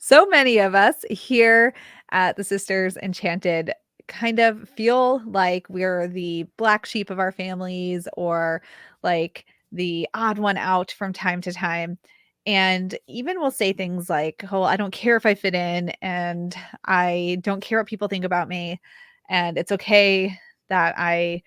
So many of us here at the Sisters Enchanted kind of feel like we're the black sheep of our families or like the odd one out from time to time. And even we'll say things like, oh, I don't care if I fit in and I don't care what people think about me. And it's okay that I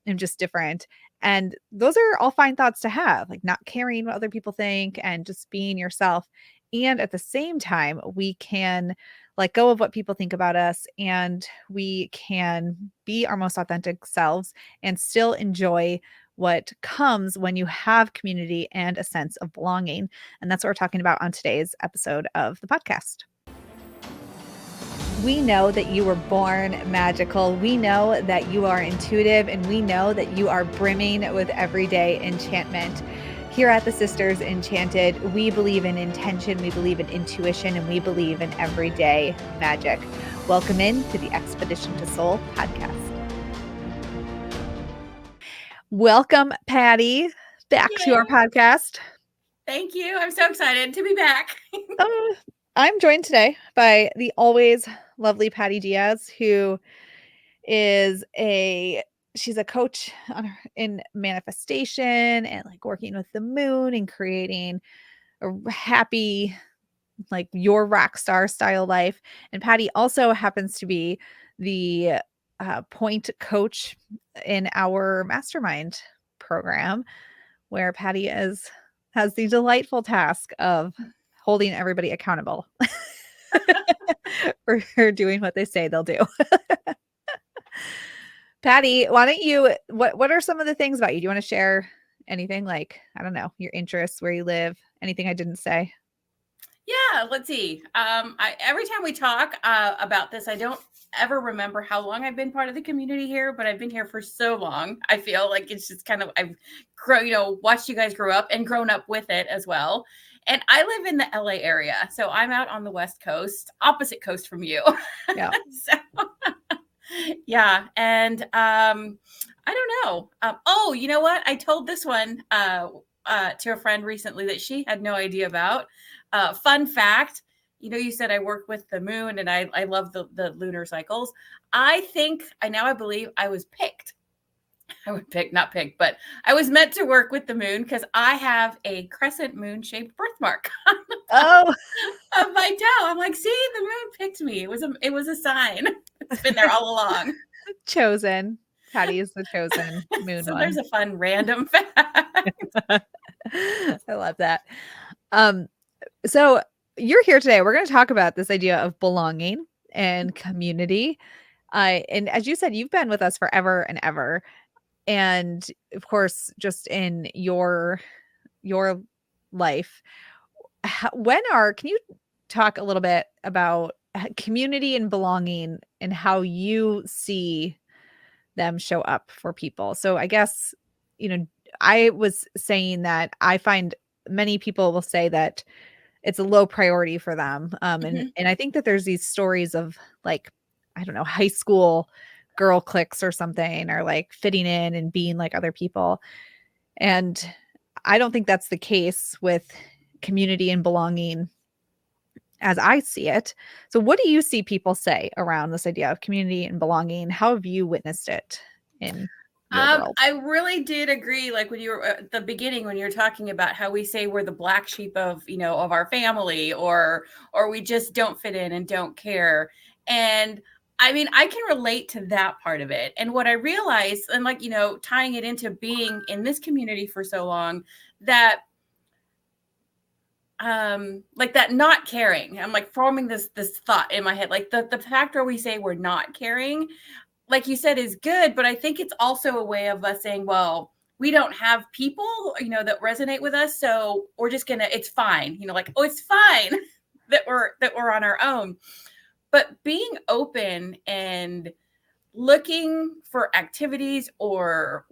am just different. And those are all fine thoughts to have, like not caring what other people think and just being yourself. And at the same time, we can let go of what people think about us and we can be our most authentic selves and still enjoy what comes when you have community and a sense of belonging. And that's what we're talking about on today's episode of the podcast. We know that you were born magical. We know that you are intuitive, and we know that you are brimming with everyday enchantment. Here at the Sisters Enchanted, we believe in intention, we believe in intuition, and we believe in everyday magic. Welcome in to the Expedition to Soul podcast. Welcome, Patti, back to our podcast. Thank you. I'm so excited to be back. I'm joined today by the always lovely Patti Diaz, who is she's a coach in manifestation and like working with the moon and creating a happy, like your rock star style life. And Patti also happens to be the point coach in our mastermind program, where Patti has the delightful task of holding everybody accountable for doing what they say they'll do. Patti, why don't you, what are some of the things about you? Do you want to share anything, like, I don't know, your interests, where you live, anything I didn't say? Yeah, let's see. Every time we talk about this, I don't ever remember how long I've been part of the community here, but I've been here for so long. I feel like it's just kind of, I've watched you guys grow up and grown up with it as well. And I live in the LA area, so I'm out on the West Coast, opposite coast from you. Yeah. Yeah. And I don't know. Oh, you know what? I told this one to a friend recently that she had no idea about. Fun fact, you said I work with the moon and I love the lunar cycles. I believe I was picked. Not picked, but I was meant to work with the moon because I have a crescent moon shaped birthmark Oh, of my toe. I'm like, see, the moon picked me. It was a sign. It's been there all along. chosen. Patti is the chosen moon So one. there's a fun random fact. I love that. So you're here today. We're going to talk about this idea of belonging and community. And as you said, you've been with us forever and ever. And of course, just in your life, can you talk a little bit about community and belonging and how you see them show up for people? So I guess, I was saying that I find many people will say that it's a low priority for them. And I think that there's these stories of, like, I don't know, high school girl cliques or something, or like fitting in and being like other people. And I don't think that's the case with community and belonging as I see it. So what do you see people say around this idea of community and belonging? How have you witnessed it in your world? I really did agree, like when you were at the beginning, when you're talking about how we say we're the black sheep of our family, or we just don't fit in and don't care. And I mean, I can relate to that part of it. And what I realized, and like, tying it into being in this community for so long, that like that not caring, I'm like forming this thought in my head, like the fact where we say we're not caring, like you said, is good, but I think it's also a way of us saying, well, we don't have people, that resonate with us, so we're just gonna, it's fine, like, oh, it's fine that we're on our own. But being open and looking for activities or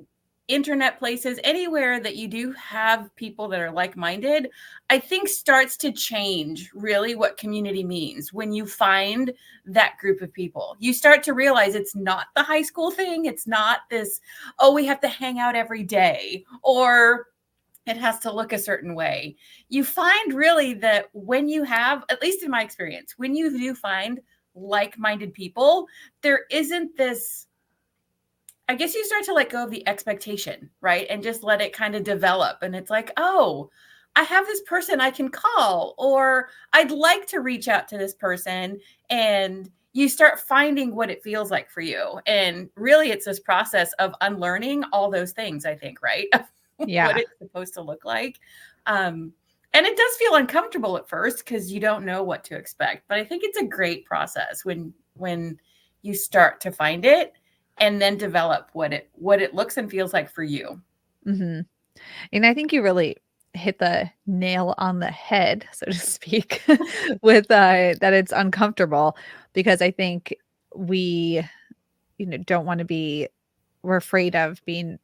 internet places, anywhere that you do have people that are like-minded, I think starts to change really what community means. When you find that group of people, you start to realize it's not the high school thing. It's not this, oh, we have to hang out every day, or it has to look a certain way. You find really that when you have, at least in my experience, when you do find like-minded people, there isn't this, I guess you start to let go of the expectation, right? And just let it kind of develop. And it's like, oh, I have this person I can call, or I'd like to reach out to this person. And you start finding what it feels like for you. And really, it's this process of unlearning all those things, I think, right? What Yeah. it's supposed to look like. And it does feel uncomfortable at first because you don't know what to expect. But I think it's a great process when you start to find it and then develop what it looks and feels like for you. Mhm. And I think you really hit the nail on the head, so to speak, with, that it's uncomfortable because I think we, don't wanna be we're afraid of being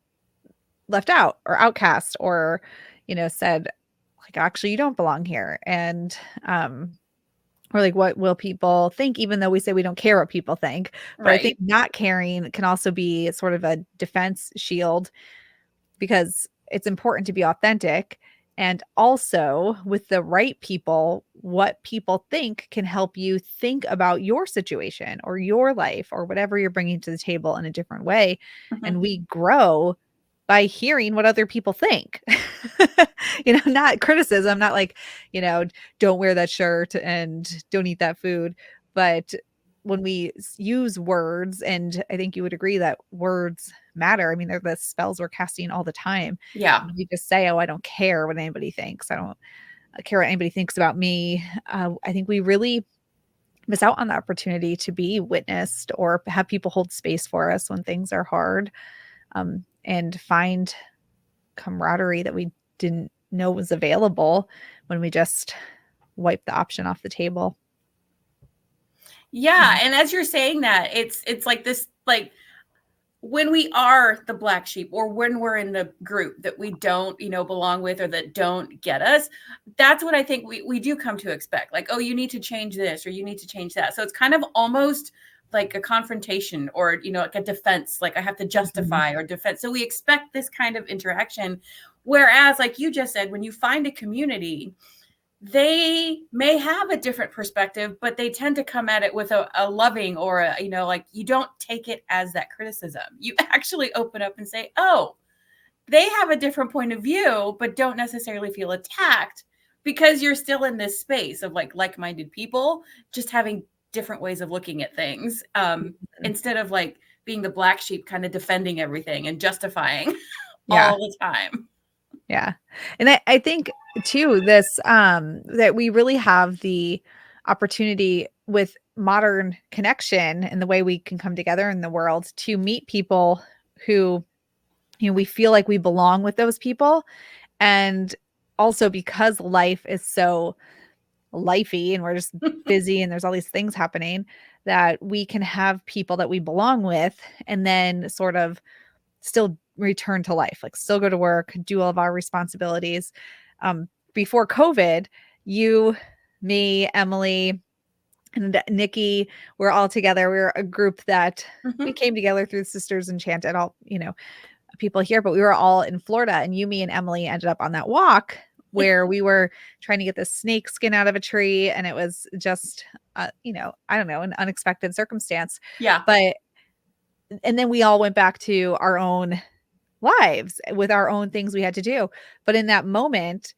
left out or outcast or, said, like, "Actually, you don't belong here." And, or like, "What will people think?" Even though we say we don't care what people think. But I think Right. not caring can also be sort of a defense shield because it's important to be authentic. And also, with the right people, what people think can help you think about your situation or your life or whatever you're bringing to the table in a different way. Mhm. And we grow by hearing what other people think. Not criticism, not like, don't wear that shirt and don't eat that food. But when we use words, and I think you would agree that words matter. I mean, they're the spells we're casting all the time. Yeah. We just say, "Oh, I don't care what anybody thinks. I don't care what anybody thinks about me." I think we really miss out on the opportunity to be witnessed or have people hold space for us when things are hard, and find camaraderie that we didn't know was available when we just wipe the option off the table. Yeah, Mhm. and as you're saying that, it's like this, like when we are the black sheep or when we're in the group that we don't, belong with or that don't get us, that's what I think we do come to expect. Like, oh, you need to change this or you need to change that. So it's kind of almost like a confrontation or, like a defense, like I have to Mhm. justify or defend. So we expect this kind of interaction. Whereas, like you just said, when you find a community, they may have a different perspective, but they tend to come at it with a loving or like you don't take it as that criticism. You actually open up and say, oh, they have a different point of view, but don't necessarily feel attacked because you're still in this space of like-minded people, just having different ways of looking at things, Mhm. instead of like being the black sheep, kind of defending everything and justifying Yeah. all the time. Yeah. And I think too this that we really have the opportunity with modern connection and the way we can come together in the world to meet people who we feel like we belong with those people. And also because life is so lifey and we're just busy and there's all these things happening, that we can have people that we belong with and then sort of still return to life, like still go to work, do all of our responsibilities. Before COVID, you, me, Emily, and Nikki, we're all together. We're a group that we Mhm. came together through Sisters Enchanted, all, people here, but we were all in Florida. And you, me, and Emily ended up on that walk where we were trying to get the snake skin out of a tree. And it was just, I don't know, an unexpected circumstance. Yeah. But, and then we all went back to our own lives with our own things we had to do. But in that moment,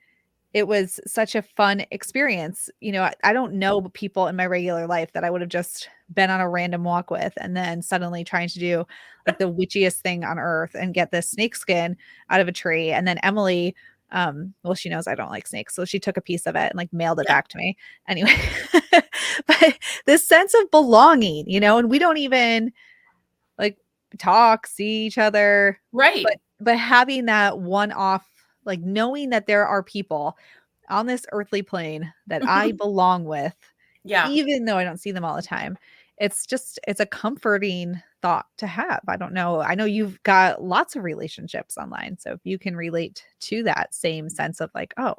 it was such a fun experience. I don't know people in my regular life that I would have just been on a random walk with and then suddenly trying to do like the witchiest thing on earth and get this snake skin out of a tree. And then Emily, well, she knows I don't like snakes. So she took a piece of it and like mailed it Yeah. back to me. Anyway, but this sense of belonging, and we don't even like talk, see each other, Right. but having that one off, like knowing that there are people on this earthly plane that I belong with, Yeah. even though I don't see them all the time. It's a comforting thought to have. I don't know. I know you've got lots of relationships online. So if you can relate to that same sense of like, oh,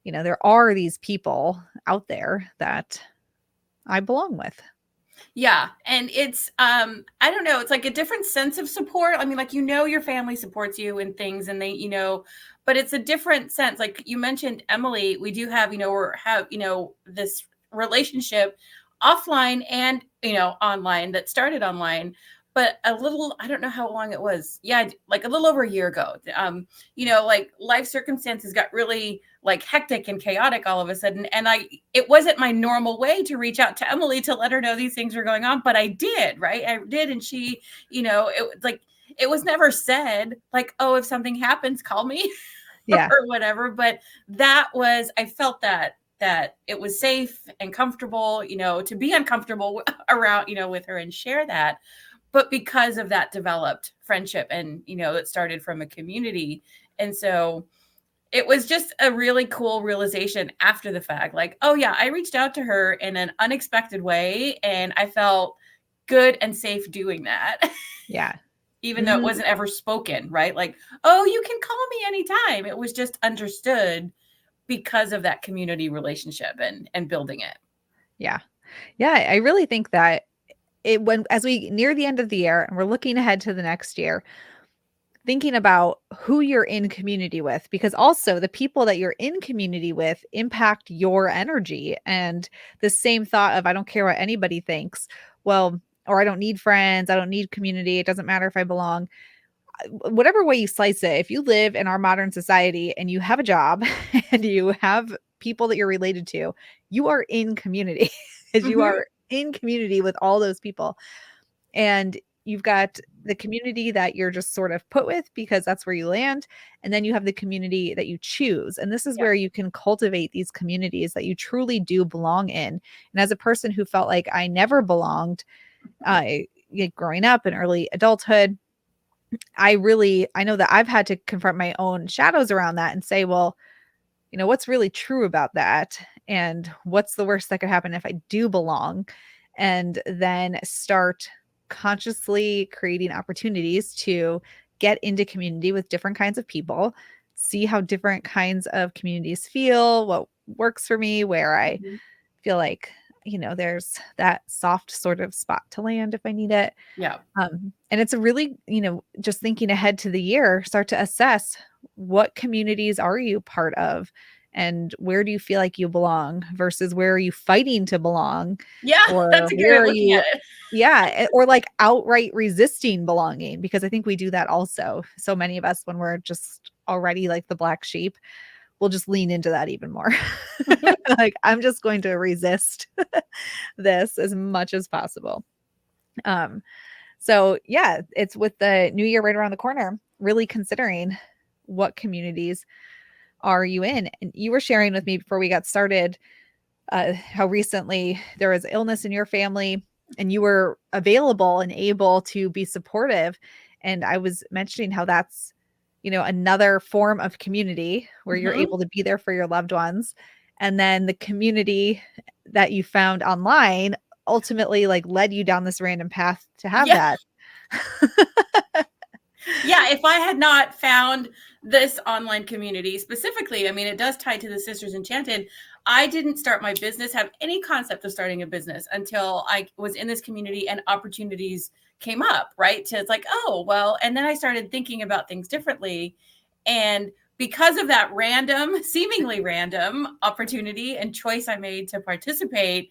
there are these people out there that I belong with. Yeah, and it's, I don't know, it's like a different sense of support. I mean, like, your family supports you and things and they, but it's a different sense. Like you mentioned, Emily, we do have, this relationship offline and, online that started online, but I don't know how long it was. Yeah, like a little over a year ago. Like life circumstances got really like hectic and chaotic all of a sudden. And it wasn't my normal way to reach out to Emily to let her know these things were going on, but I did, right? I did. And she, it was never said like, oh, if something happens, call me Yeah. or whatever. But I felt that it was safe and comfortable, to be uncomfortable around, with her and share that. But because of that developed friendship and, it started from a community. And so it was just a really cool realization after the fact. Like, oh yeah, I reached out to her in an unexpected way and I felt good and safe doing that. Yeah. Even though it Mhm. wasn't ever spoken, right? Like, oh, you can call me anytime. It was just understood because of that community relationship and building it. Yeah. Yeah, I really think that when as we near the end of the year and we're looking ahead to the next year, thinking about who you're in community with, because also the people that you're in community with impact your energy. And the same thought of, I don't care what anybody thinks. Well, or I don't need friends. I don't need community. It doesn't matter if I belong. Whatever way you slice it, if you live in our modern society and you have a job and you have people that you're related to, you are in community because you Mm-hmm. are in community with all those people. And you've got the community that you're just sort of put with because that's where you land. And then you have the community that you choose. And this is Yeah. where you can cultivate these communities that you truly do belong in. And as a person who felt like I never belonged, growing up in early adulthood, I know that I've had to confront my own shadows around that and say, well, what's really true about that? And what's the worst that could happen if I do belong? And then start consciously creating opportunities to get into community with different kinds of people, see how different kinds of communities feel, what works for me, where I Mm-hmm. feel like, there's that soft sort of spot to land if I need it. Yeah. And it's a really, just thinking ahead to the year, start to assess what communities are you part of and where do you feel like you belong versus where are you fighting to belong Yeah. or That's a good way where of are looking at you, it. yeah, or like outright resisting belonging because I think we do that also. So many of us when we're just already like the black sheep, we'll just lean into that even more. Like I'm just going to resist this as much as possible. Um so yeah, it's with the new year right around the corner, really considering what communities are you in. And you were sharing with me before we got started how recently there was illness in your family and you were available and able to be supportive. And I was mentioning how that's, another form of community where you're Mm-hmm. able to be there for your loved ones. And then the community that you found online ultimately like led you down this random path to have Yeah. that. Yeah, if I had not found this online community specifically, I mean, it does tie to the Sisters Enchanted. I didn't start my business, have any concept of starting a business until I was in this community and opportunities came up, right? So it's like, oh, well, and then I started thinking about things differently. And because of that random, seemingly random opportunity and choice I made to participate,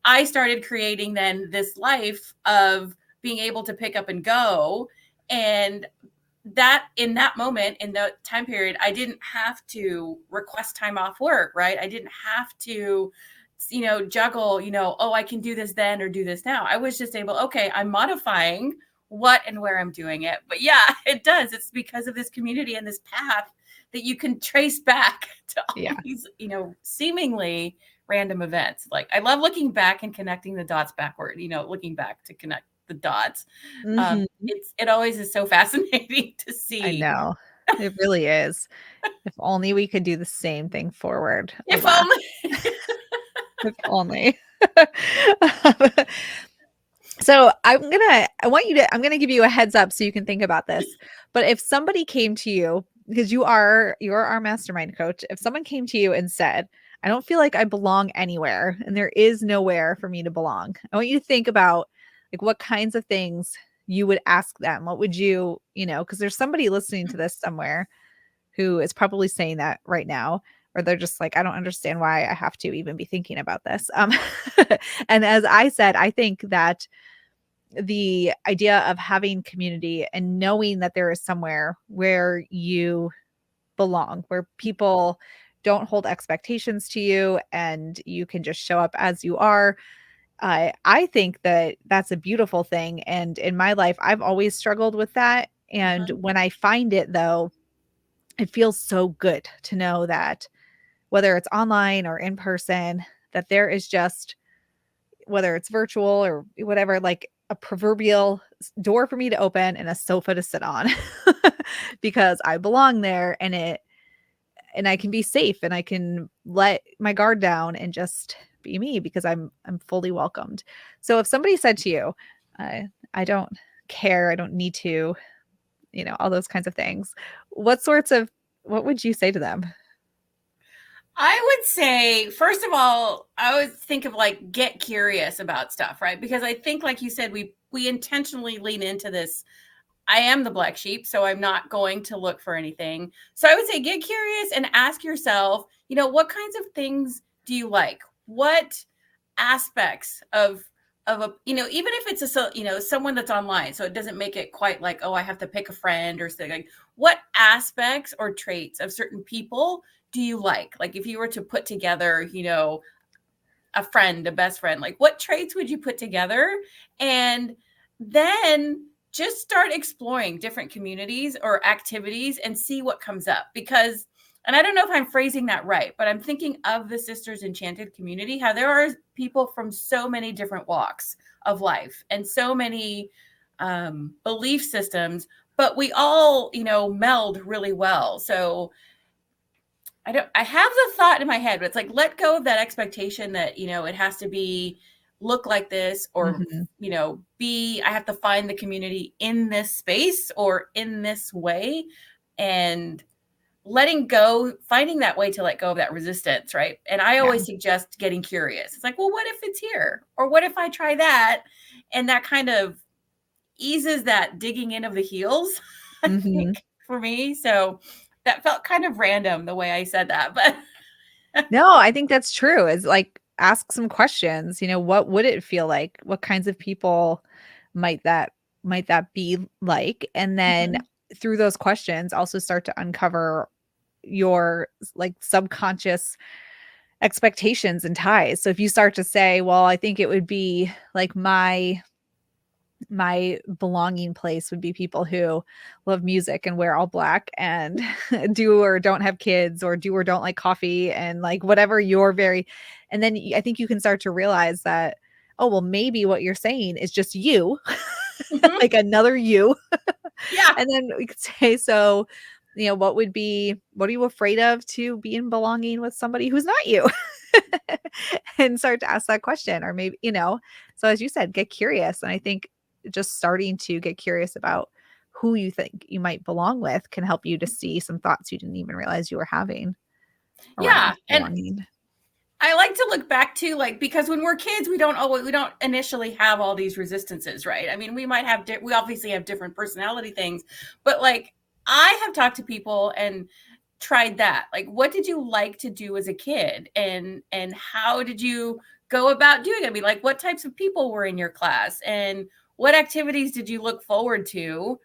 I started creating then this life of being able to pick up and go. And that in that moment in the time period, I didn't have to request time off work, right? I didn't have to juggle, oh, I can do this then or do this now. I was just able, okay, I'm modifying what and where I'm doing it. But yeah, it does. It's because of this community and this path that you can trace back to all Yeah. these seemingly random events. Like I love looking back and connecting the dots backward, looking back to connect the dots. Mhm. It always is so fascinating to I see. know. It really is. If only we could do the same thing forward. If Alas, only. if only. So I'm gonna give you a heads up so you can think about this. But if somebody came to you, because you're our mastermind coach, if someone came to you and said, I don't feel like I belong anywhere and there is nowhere for me to belong. I want you to think about like what kinds of things you would ask them. What would you, because there's somebody listening to this somewhere who is probably saying that right now, or they're just like, I don't understand why I have to even be thinking about this. And as I said, I think that the idea of having community and knowing that there is somewhere where you belong, where people don't hold expectations to you and you can just show up as you are. I think that that's a beautiful thing. And in my life, I've always struggled with that. And Mhm. when I find it, though, it feels so good to know that whether it's online or in person, that there is just, whether it's virtual or whatever, like a proverbial door for me to open and a sofa to sit on because I belong there, and I can be safe and I can let my guard down and just be me because I'm fully welcomed. So if somebody said to you, uh, I don't care, I don't need to, all those kinds of things, what would you say to them? I would say, first of all, I would think of like get curious about stuff, right? Because I think, like you said, we intentionally lean into this. I am the black sheep, so I'm not going to look for anything. So I would say get curious and ask yourself, what kinds of things do you like? What aspects of a, even if it's someone that's online, so it doesn't make it quite like, oh, I have to pick a friend or something. Like, what aspects or traits of certain people do you like if you were to put together, a friend, a best friend, like what traits would you put together? And then just start exploring different communities or activities and see what comes up. Because, and I don't know if I'm phrasing that right, but I'm thinking of the Sisters Enchanted community, how there are people from so many different walks of life and so many belief systems, but we all, meld really well. So I have the thought in my head, but it's like, let go of that expectation that, it has to be, look like this, or, Mhm. I have to find the community in this space or in this way. And letting go, finding that way to let go of that resistance. Right. And I Yeah. always suggest getting curious. It's like, well, what if it's here? Or what if I try that? And that kind of eases that digging in of the heels, I Mhm. think, for me. So that felt kind of random the way I said that, but No, I think that's true. Is like ask some questions, what would it feel like? What kinds of people might that might that be like? And then Mhm. through those questions also start to uncover your like subconscious expectations and ties. So if you start to say, well, I think it would be like my belonging place would be people who love music and wear all black and do or don't have kids or do or don't like coffee and like whatever you're very, and then I think you can start to realize that, oh, well, maybe what you're saying is just you, Mhm. like another you. Yeah. And then we could say, so, what are you afraid of to be in belonging with somebody who's not you? And start to ask that question. Or maybe, so as you said, get curious. And I think just starting to get curious about who you think you might belong with can help you to see some thoughts you didn't even realize you were having around Yeah. And belonging. I like to look back to, like, because when we're kids, we don't initially have all these resistances, right? I mean, we might have we obviously have different personality things, but like I have talked to people and tried that. Like, what did you like to do as a kid, and how did you go about doing it? I mean, like, what types of people were in your class, and what activities did you look forward to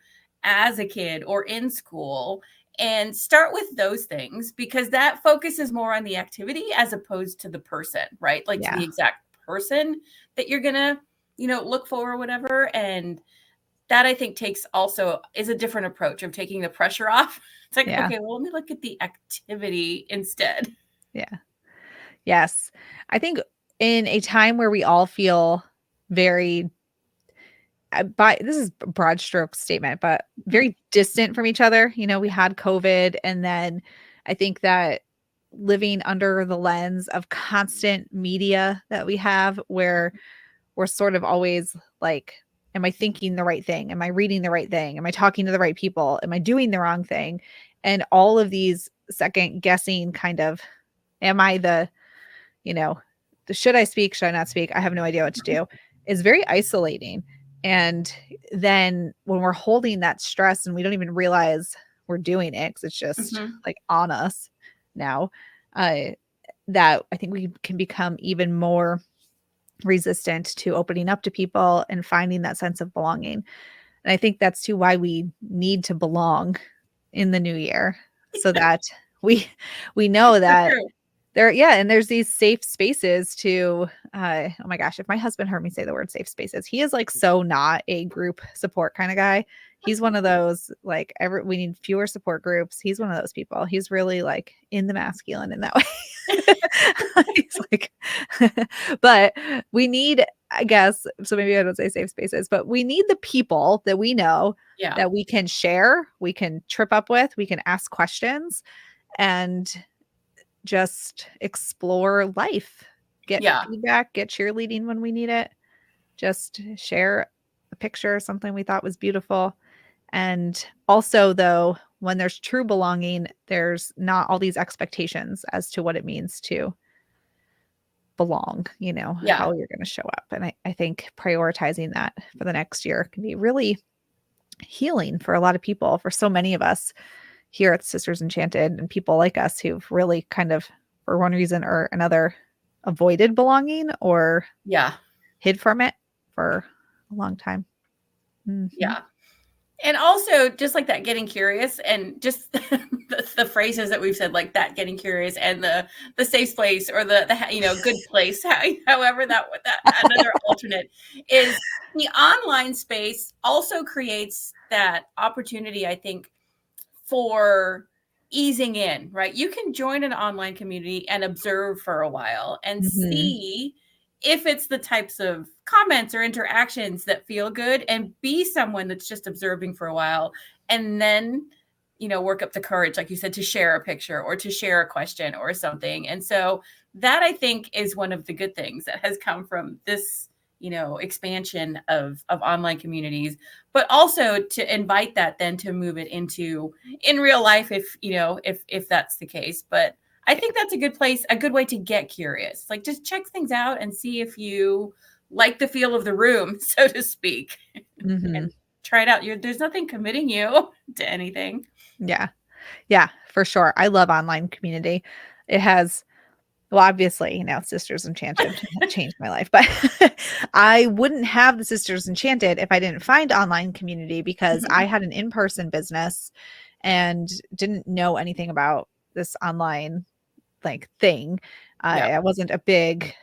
as a kid or in school? And start with those things, because that focuses more on the activity as opposed to the person, right? Like to Yeah. the exact person that you're gonna, look for or whatever. And that, I think, takes also is a different approach of taking the pressure off. It's like, Yeah. okay, well, let me look at the activity instead. Yeah. Yes. I think in a time where we all feel very by this is a broad stroke statement, but very distant from each other. We had COVID, and then I think that living under the lens of constant media that we have, where we're sort of always like, am I thinking the right thing? Am I reading the right thing? Am I talking to the right people? Am I doing the wrong thing? And all of these second guessing kind of, am I you know, should I speak? Should I not speak? I have no idea what to do, is very isolating. And then when we're holding that stress and we don't even realize we're doing it, because it's just Mhm. like on us now, uh, that I think we can become even more resistant to opening up to people and finding that sense of belonging. And I think that's too why we need to belong in the new year, so that we we know So that true. there, yeah, and there's these safe spaces to, oh my gosh, if my husband heard me say the word safe spaces, he is like so not a group support kind of guy. He's one of those like we need fewer support groups. He's one of those people. He's really like in the masculine in that way. He's like, but we need, I guess, so maybe I don't say safe spaces, but we need the people that we know Yeah. that we can share, we can trip up with, we can ask questions, and just explore life, get Yeah. feedback, get cheerleading when we need it, just share a picture, something we thought was beautiful. And also, though, when there's true belonging, there's not all these expectations as to what it means to belong, Yeah. how you're going to show up. And I think prioritizing that for the next year can be really healing for a lot of people, for so many of us here at Sisters Enchanted, and people like us who've really kind of, for one reason or another, avoided belonging or Yeah. hid from it for a long time. Mhm. Yeah. And also just like that getting curious and just the phrases that we've said, like that getting curious and the safe place or the good place, however that another alternate is the online space also creates that opportunity, I think, for easing in, right? You can join an online community and observe for a while and Mhm. see if it's the types of comments or interactions that feel good, and be someone that's just observing for a while, and then work up the courage, like you said, to share a picture or to share a question or something. And so that, I think, is one of the good things that has come from this expansion of online communities, but also to invite that then to move it into in real life, if that's the case. But I think that's a good way to get curious, like just check things out and see if you like the feel of the room, so to speak, Mhm. and try it out. There's nothing committing you to anything. Yeah. Yeah, for sure. I love online community. It has, well, obviously, Sisters Enchanted changed my life, but I wouldn't have the Sisters Enchanted if I didn't find online community, because I Mhm. had an in-person business and didn't know anything about this online like thing. Yeah. I wasn't a big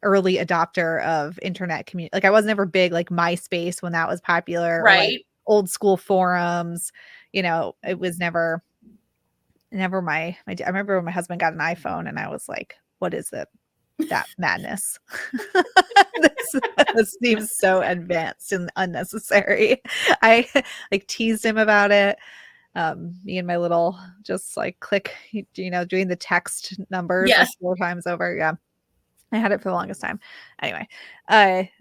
early adopter of internet community. Like I was never big like MySpace when that was popular, or like Right. old school forums. It was never I remember when my husband got an iPhone and I was like, what is it? That madness. This this seems so advanced and unnecessary. I like teased him about it. Me and my little just like click, doing the text numbers like Yes. 4 times over. Yeah. I had it for the longest time. Anyway,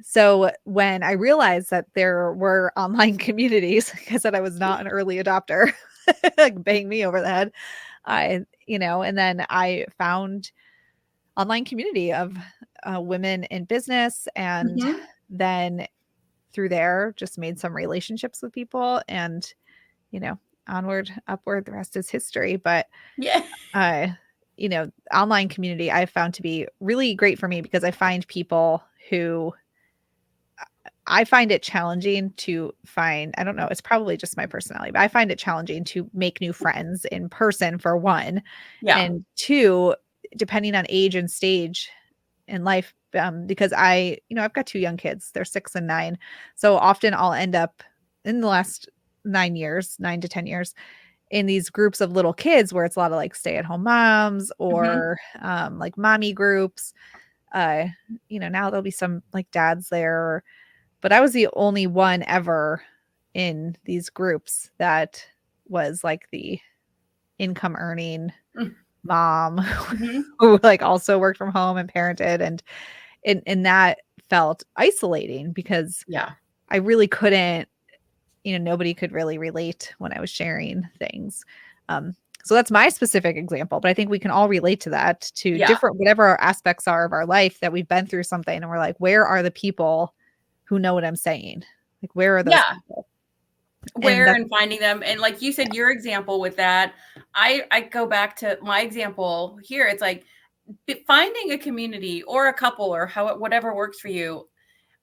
so when I realized that there were online communities, like I said, I was not an early adopter, like bang me over the head. And then I found online community of women in business, and Hmm. then through there just made some relationships with people, and you know onward upward, the rest is history. But Yeah. uh online community I found to be really great for me, because I find people who, I find it challenging to find, I don't know, it's probably just my personality, but I find it challenging to make new friends in person, for one, Yeah. and two, depending on age and stage in life, because I've got 2 young kids. They're 6 and 9. So often I'll end up in the last 9 years, 9 to 10 years, in these groups of little kids where it's a lot of like stay-at-home moms, Hmm. or like mommy groups. Uh, now there'll be some like dads there, but I was the only one ever in these groups that was like the income earning mom Hmm. who like also worked from home and parented, and that felt isolating, because Yeah. I really couldn't, nobody could really relate when I was sharing things. Um, so that's my specific example, but I think we can all relate to that, to Yeah. different, whatever our aspects are of our life, that we've been through something and we're like, where are the people who know what I'm saying? Like, where are those Yeah. people? And Where that's and finding them, and like you said, your example with that, I go back to my example here. It's like finding a community or a couple or how whatever works for you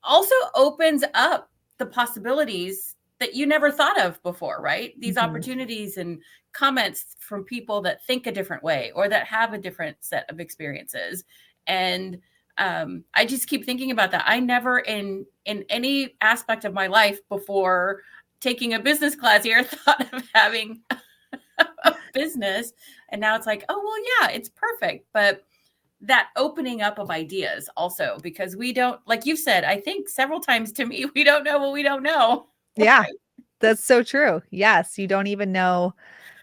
also opens up the possibilities that you never thought of before, right? These mhm. opportunities and comments from people that think a different way or that have a different set of experiences. And I just keep thinking about that. I never in any aspect of my life before taking a business class here thought of having a business. And now it's like, oh, well, yeah, it's perfect. But that opening up of ideas also, because we don't, like you said, I think several times to me, we don't know what we don't know. Yeah, that's so true. Yes, you don't even know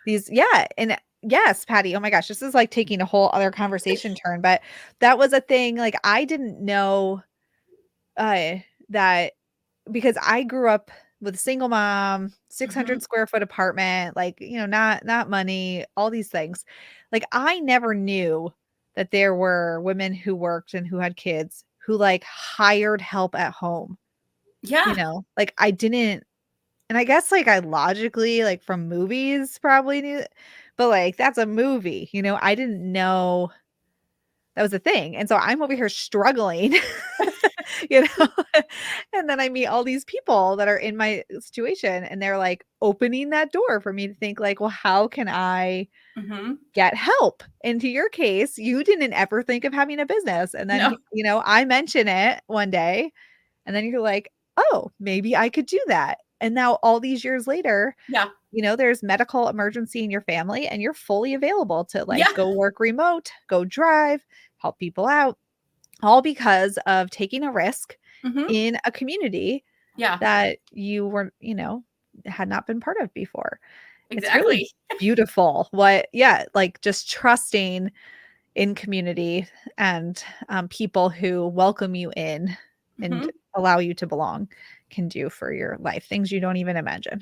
these yeah, and yes, Patty, oh my gosh, this is like taking a whole other conversation turn, but that was a thing, like, I didn't know, uh, that because I grew up with a single mom, Hmm. 600 square foot apartment, like, not money, all these things. Like, I never knew that there were women who worked and who had kids who, like, hired help at home, Yeah. Like, I didn't and I guess, like, I logically, like, from movies probably knew but, like, that's a movie, I didn't know that was a thing, and so I'm over here struggling, you know, and then I meet all these people that are in my situation, and they're, like, opening that door for me to think, like, "Well, how can I Hmm. get help?" And to your case, you didn't ever think of having a business, and then, No. I mention it one day, and then you're like, "Oh, maybe I could do that." And now all these years later, Yeah. there's medical emergency in your family and you're fully available to like Yeah. go work remote, go drive, help people out, all because of taking a risk Hmm. in a community Yeah. that you were, had not been part of before. It's really Exactly. beautiful like just trusting in community and people who welcome you in and Hmm. allow you to belong can do for your life, things you don't even imagine.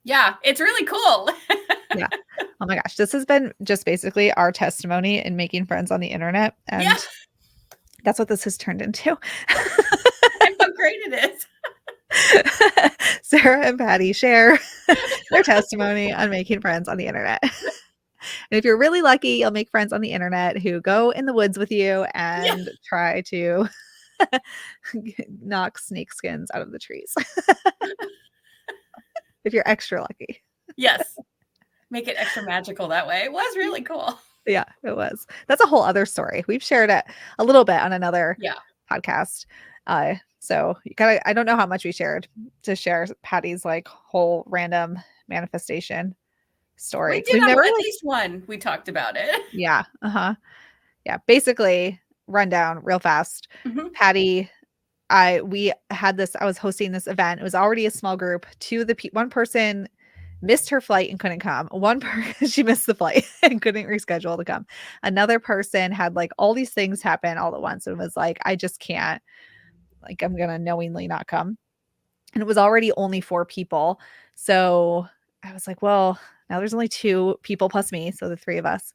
Yeah. It's really cool. Yeah. Oh my gosh, this has been just basically our testimony in making friends on the internet, Yeah. and that's what this has turned into. And how great it is. Sarah and Patty share their testimony on making friends on the internet. And if you're really lucky, you'll make friends on the internet who go in the woods with you Yeah. and try to knock snake skins out of the trees if you're extra lucky. Yes. Make it extra magical that way. It was really cool. Yeah, it was. That's a whole other story. We've shared it a little bit on another Yeah. podcast. So you gotta I don't know how much we shared to share Patty's like whole random manifestation story We because did we've have never at really least one. We talked about it. yeah, uh-huh. Yeah, basically rundown real fast. Hmm. Patty we had this I was hosting this event. It was already a small group. One person missed her flight and couldn't come. One person she missed the flight and couldn't reschedule to come. Another person had like all these things happen all at once and was like, I just can't, like, I'm gonna knowingly not come. And it was already only 4 people. So I was like, well, now there's only 2 people plus me. So the 3 of us.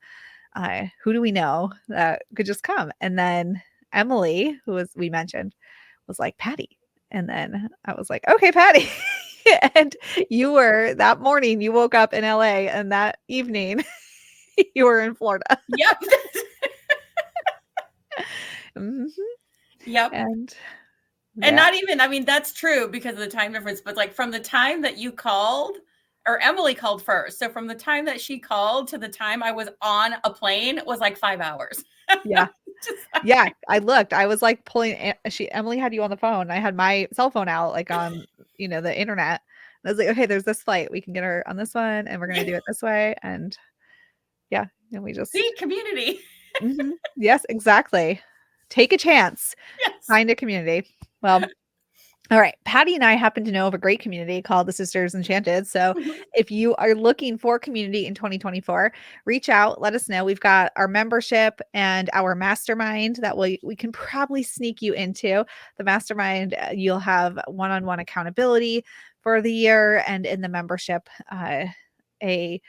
Who do we know that could just come? And then Emily, who was we mentioned, was like, Patty. And then I was like, okay, Patty. And you were that morning, you woke up in LA, and that evening, you were in Florida. Yep. Mhm. Yep. And And yeah, not even, I mean, that's true because of the time difference, but like from the time that you called, or Emily called first. So from the time that she called to the time I was on a plane was like 5 hours. yeah, Just yeah. I looked. I was like Emily had you on the phone. I had my cell phone out, like on, the internet. I was like, okay, there's this flight. We can get her on this one, and we're gonna do it this way. And yeah, and we see just community. mhm. Yes, exactly. Take a chance. Yes. Find a community. Well, all right. Patty and I happen to know of a great community called the Sisters Enchanted. So Mhm. if you are looking for community in 2024, reach out, let us know. We've got our membership and our mastermind that we can probably sneak you into. The mastermind, you'll have one-on-one accountability for the year, and in the membership, a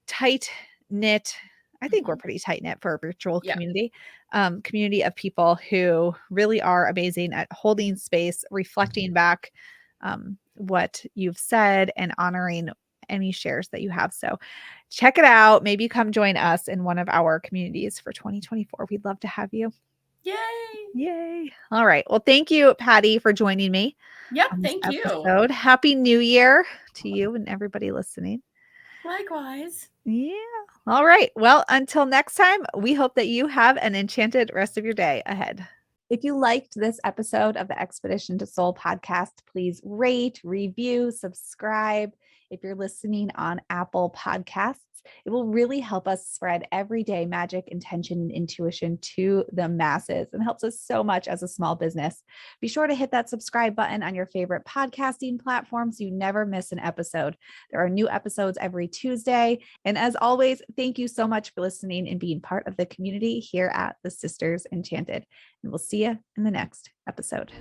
tight knit. I think we're Mhm. pretty tight knit for a virtual Yeah. community of people who really are amazing at holding space, reflecting back what you've said and honoring any shares that you have. So check it out. Maybe come join us in one of our communities for 2024. We'd love to have you. Yay. Yay. All right. Well, thank you, Patti, for joining me Yep. on this Thank you. episode. Happy New Year to you and everybody listening. Likewise. Yeah. All right. Well, until next time, we hope that you have an enchanted rest of your day ahead. If you liked this episode of the Expedition to Soul podcast, please rate, review, subscribe. If you're listening on Apple Podcasts, it will really help us spread everyday magic, intention, and intuition to the masses and helps us so much as a small business. Be sure to hit that subscribe button on your favorite podcasting platform so you never miss an episode. There are new episodes every Tuesday. And as always, thank you so much for listening and being part of the community here at the Sisters Enchanted. And we'll see you in the next episode.